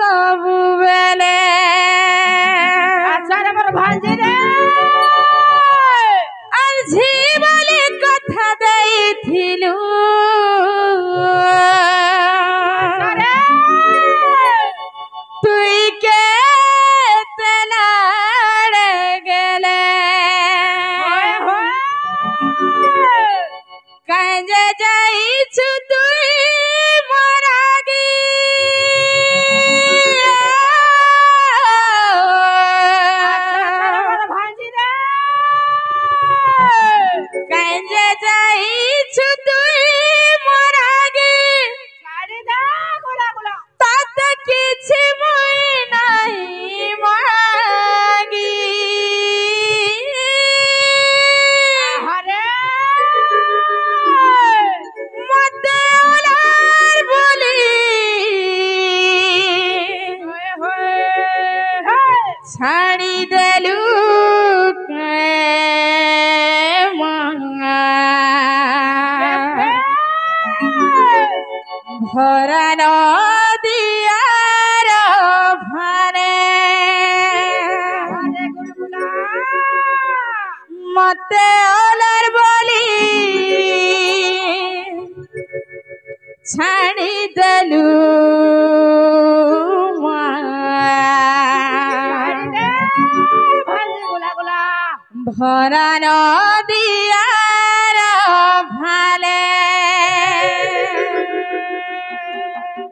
ସବୁବେଳେ ଆଚ୍ଛା ରେ ମୋର ଭାଞ୍ଜି ରେ ଆଜି ବୋଲି କଥା ଦେଇଥିଲୁ তুই কেতে লাড়ে গেলে কাজে যাইছু তুই মোর আগে কাজে যাইছু তুই মোর আগে তাতে কিছু মুই নাই মাগি মতে ওলার বলি ছাড়ি দেলু ভরা নদিয়ার ভারে মতে ওলার বলি ছাড়ি দেলু ভরা নদিয়ার ভালে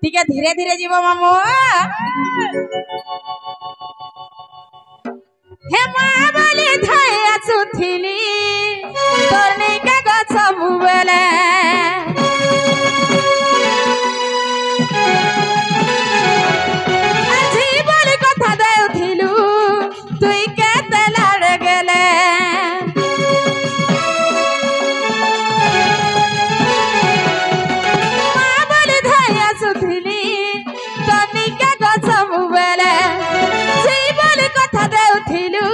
টিকে ধীরে ধীরে যাব মামু হে মা বলি ধাই আসুথিলি তোর নিকে গছ বুবেলে আজি বলি কথা দেউথিলু তুই কেতে লাড়ে গেলে মা বলি ধাই আসুথিলি তোর নিকে গছ বুবেলে সেই বলি কথা দেউথিলু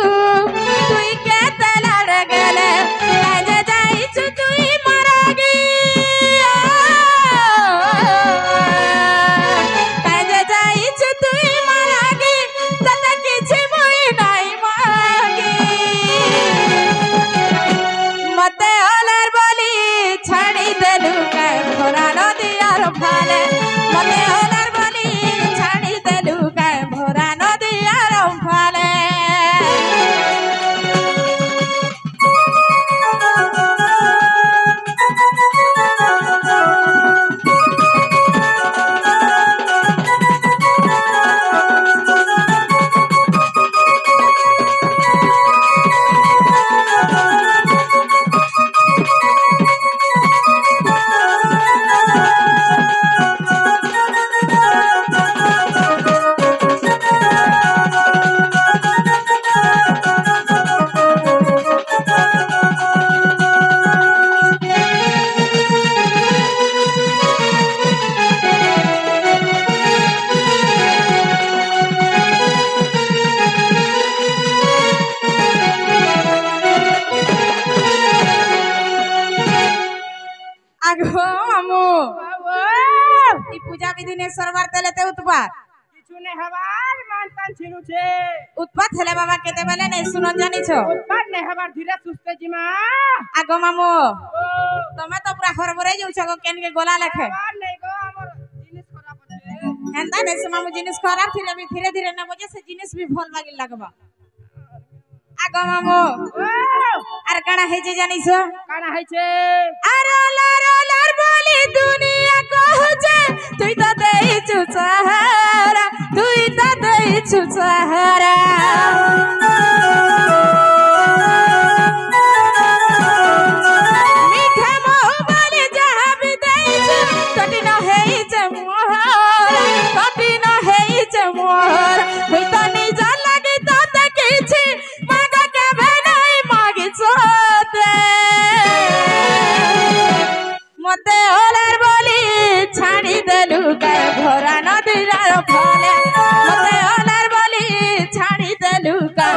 তুই কেতে লাড়ে গেলে কাজে যাইছু তুই মোর আগে কাজে যাইছু তুই মোর আগে তাতে কিছু মুই নাই মাগি মতে ওলার বলি ছাড়ি দেলু কায় ভরা নদিয়ার ফালে মতে ওলার বলি ছাড়ি দেলু কায় ভরা নদিয়ার ফালে আগো মামু ই পূজা বিধি নে সরবার তেলেতে উৎপাত কিছু নে হবার মানতান ছিলুছে উৎপাত হেলে বাবা কেতে বেলে নাই শুনন জানিছ উৎপাত নে হবার ধীরে সুস্থ জিমা আগো মামু তুমি তো পুরা হরবরে যাউছ গো কেনকে গলা লেখে আর নাই গো আমার জিনিস খারাপ আছে হেন্তা নে সে মামু জিনিস খরাপ থিলে বি ধীরে ধীরে না বজে সে জিনিস বি ভাল লাগি লাগবা আগো মামু আর কানা হেজে জানিছ কানা হইছে আর লার বলি দুনিয়া কহছে তুই তো দেইছু সাহারা তুই তো দেইছু সাহারা মিঠা মৌ বলি যাহা বি দেইছু কঠিন হেইছে মোহরা কঠিন হেইছে মোহরা তুই তো নিজ লাগি তো দেখিছি মাগা কেবে নাই মাগিছ মতে ওলার বলি ছাড়ি দেলু কায় ভরা নদীর ফলে মতে ওলার বলি ছাড়ি দেলু কায়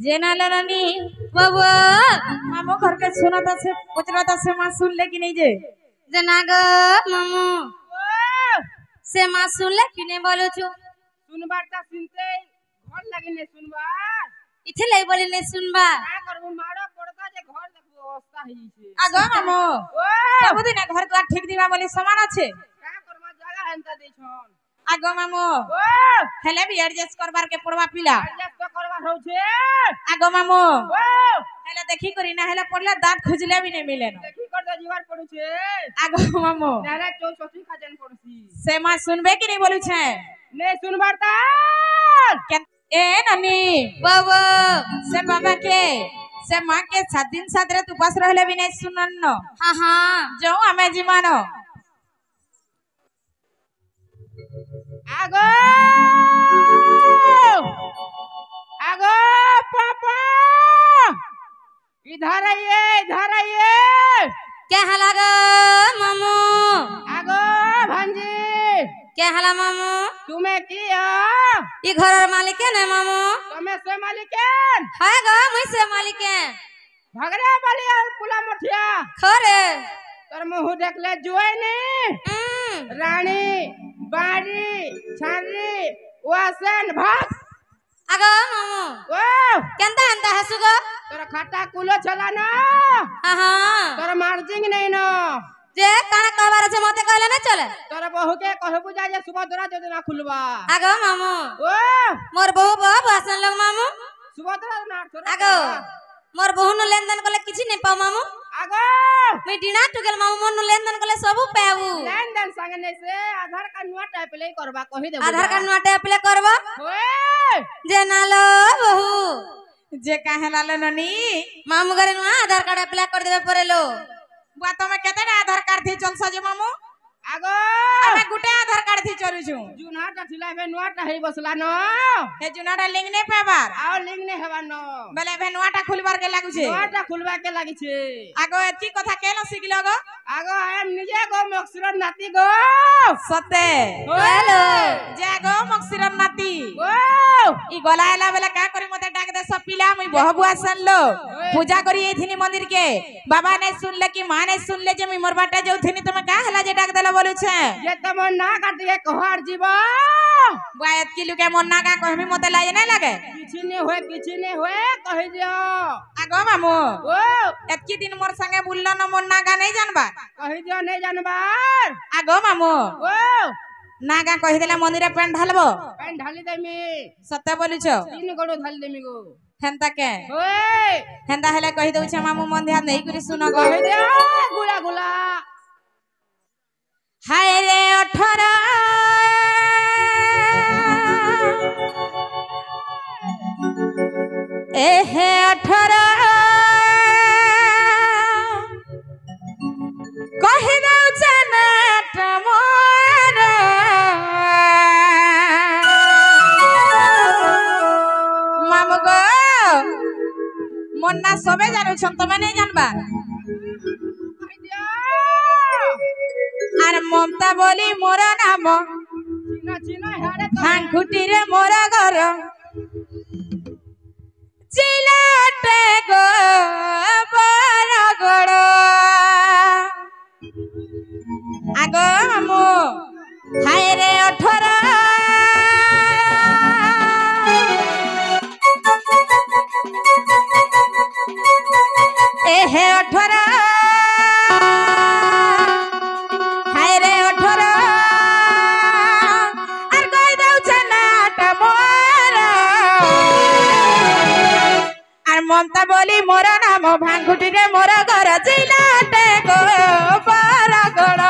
जेनाला रानी बाबू मामो घर के सुनता से पुछरता से मां सुन ले कि नहीं जे जनाग मामू से मां सुन ले कि नहीं बोलो छु सुनबार ता सुनते घर लागिने सुनबार इथे लाई बोले ने सुनबा का करबो मारो पड़ता जे घर देखबो अवस्था ही छे आगो मामो सबदिन घर द्वार ठीक दिवा बोली समान আছে का करबा जगह हेंता दे छन आगो मामो हेले भी एडजस्ट करबार के पड़वा पिला एडजस्ट तो करबा हो छे आगो मामो हेले देखी करी ना हेले पड़ला दांत खुजले भी नहीं मिले न देखी कर दे जीवार पड़ू छे आगो मामो नारे चो सोची खाजन पड़सी से मां सुनबे कि नहीं बोलू छे ने सुनबार ता ए ननी बाबू से बाबा के से मां के 7 दिन 7 रात उपास रहले भी नहीं सुनन न हां हां जो हमें जीवानो आगो आगो पापा इधर आइए क्या हाल ग मामू आगो भांजी क्या हाल मामू तुम्हें किया ई घरर मालिक है ना मामू तुम्हें से मालिकेन हाय ग मुई से मालिक है भगरे वाली और पुला मुठिया खरे तोर मुंह देख ले जुए ने रानी बाड़ी छानरी वासन भाग आगो मामू ओ केंता अंता हसु ग तोर खाता कुलो चला ना हां हां तोर मार्जिंग नहीं ना जे काना कहबार छे मते कहले ना चले तोर बहू के कहबू जा जे सुबह तोरा योजना खुलवा आगो मामू ओ मोर बहू भाषण लग मामू सुबह तोरा ना तोरा आगो मोर बहू न लेन देन कले किछि नहीं पाऊ मामू आगो मैं डिना टुगेल मामू मोर न लेन देन कले सब पाऊ लेन देन संग नहीं से आधार कार्ड नुआ टाइप ले करबा कहि देबो आधार कार्ड नोटे अप्लाई करबा ओए जे नालो बहू जे काहे लाले ननी मामू घरे नुआ आधार कार्ड अप्लाई कर देबे परेलो बुआ तमे केते आधार कार्ड थी चल सजे मामू आगो हमें गुटे आधार कार्ड थी चलु छु जुना टा थिलाबे नुआ टा हेई बसला न हे जुनाटा लिंक नहीं पेबार आओ लिंक ने हेबा न बेले भे नुआटा खुलबार के लागु छे नुआ टा खुलबा के लागि छे आगो एती कथा केनो सिखलो गो आगो आयम निजे गो मक्सुर नाती गो सते हेलो जे गो मक्सिर नाती ओ ई गलायला बेले का करी मते डाक दे सब पिला मुई बहबुआ सनलो पूजा करी एथिनी मंदिर के बाबा ने सुनले कि मां ने सुनले जे मुई मोर बाटा जौथिनी तुमे का हला जे डाक देला बोलू छे ये त मन ना काटिए कहर जीवा बुआ एत किलु के मन ना का कहमी मते लाज नहीं लागे किछि ने होए कहि दियो आगो मामू ओ एतकी दिन मोर संगे बुल्लो न मन नागा नहीं जानबा कहि दियो नहीं जानबार आगो मामू ओ नागा कहि देला मंदिर पेन ढालबो पेन ढाली देमी सत्य बोलू छो 3 गोड़ो ढाली देमी गो हेंता के ओए हेंता हेले कहि दउ छे मामू मन ध्यान नहीं करी सुनो गो कहि दियो गुला गुला हाय रे 18 ए हे 18 कहि दउ छे ना तमोर मामू गो मन ना सबे जानु छन तमे नहीं जानबा कहि दियो আর মমতা বলি মোর নাম चिना चिना हारे ধানকুটি রে মোর ঘর চিলাটে গো বরগড় আগো মো হায় রে 18 এ হে 18 हाय रे 18 আর কই দেউ ছানাটা মোর আর মমতা বলি মোর নাম ভাঙ্গুটি রে মোর ঘর চিলাটে গো বরগড়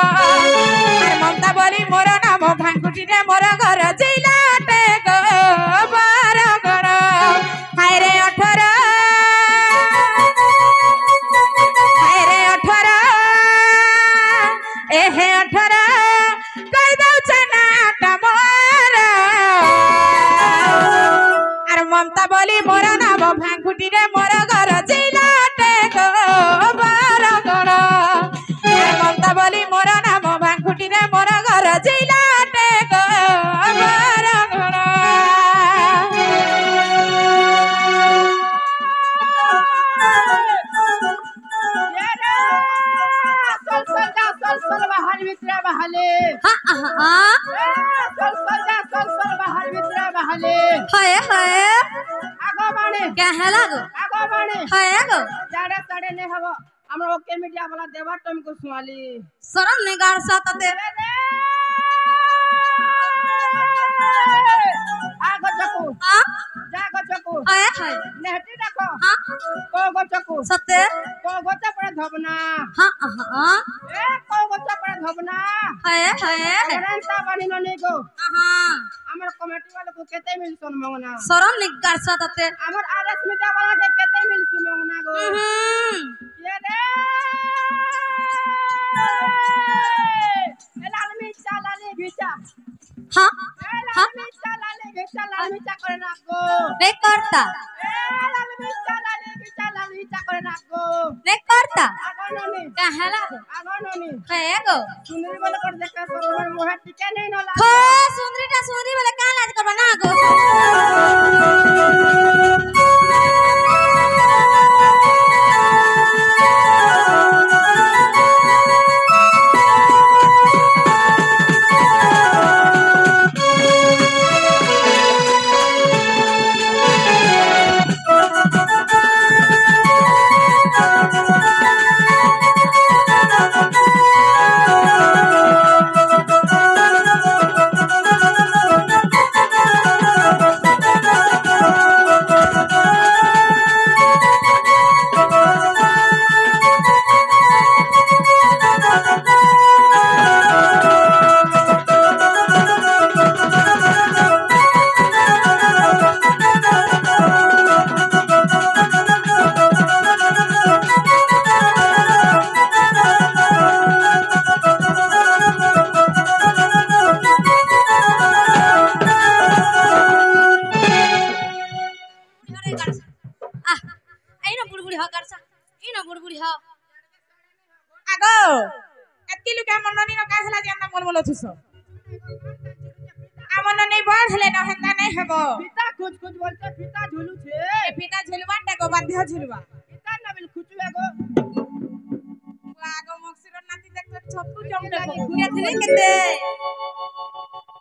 আর মমতা বলি মোর নাম ভাঙ্গুটি রে মোর ঘর চিলাটে গো বরগড় হায় রে 18 हाय रे 18 ए हे 18 कहि दउ छनाटा मोर आर ममता बोली मोर नाम भांगुटी रे मोर घर चिलाटे गो बरगड़ आर ममता बोली मोर नाम भांगुटी रे मोर घर चिलाटे गो बरगड़ क्या है लागो आगो बाणी है गो जाड़े साड़े ने हबो हमरा ओके मीडिया वाला देवा तुमको सुनाली शरम नहीं गाड़ साथ ते आगो चकू हां जागो चकू है नेहटी देखो हां को गो चकू सत्य को गो चपड़ा धबना हां हां ए को गो चपड़ा धबना है अगरंता बनी ननी गो हां हमर कमेटी वाले को केते मिल सोन मंगना शरम नहीं गाड़ साथ ते हमर आरएस मीडिया वाला के केते मिल सोन मंगना गो ये रे लाल मिर्चा लाली घिचा हां लाल मिर्चा करे ना गो नहीं करता लाल मिर्चा करे ना गो नहीं करता आगो ननी क्या है लागो आगो ननी है गो सुंदरी बोले कर देखा सरोवर मोह टिके नहीं न खो लाग सुंदरी वाला का लाज करबा ना गो आगो एत्ती लुका मननी न काहला जानना मन मन थुस আমন নেই বড় হলে ন হেন্দা নেই হবো पिता कुछ कुछ बोलते पिता झुलू छे এ ফিতা ঝুলবা টাকো বাধ্য ঝুলবা पिता ना बिल खुचुए गो আগো মকসির নাতি দেখতে ছপু চমটে কেতে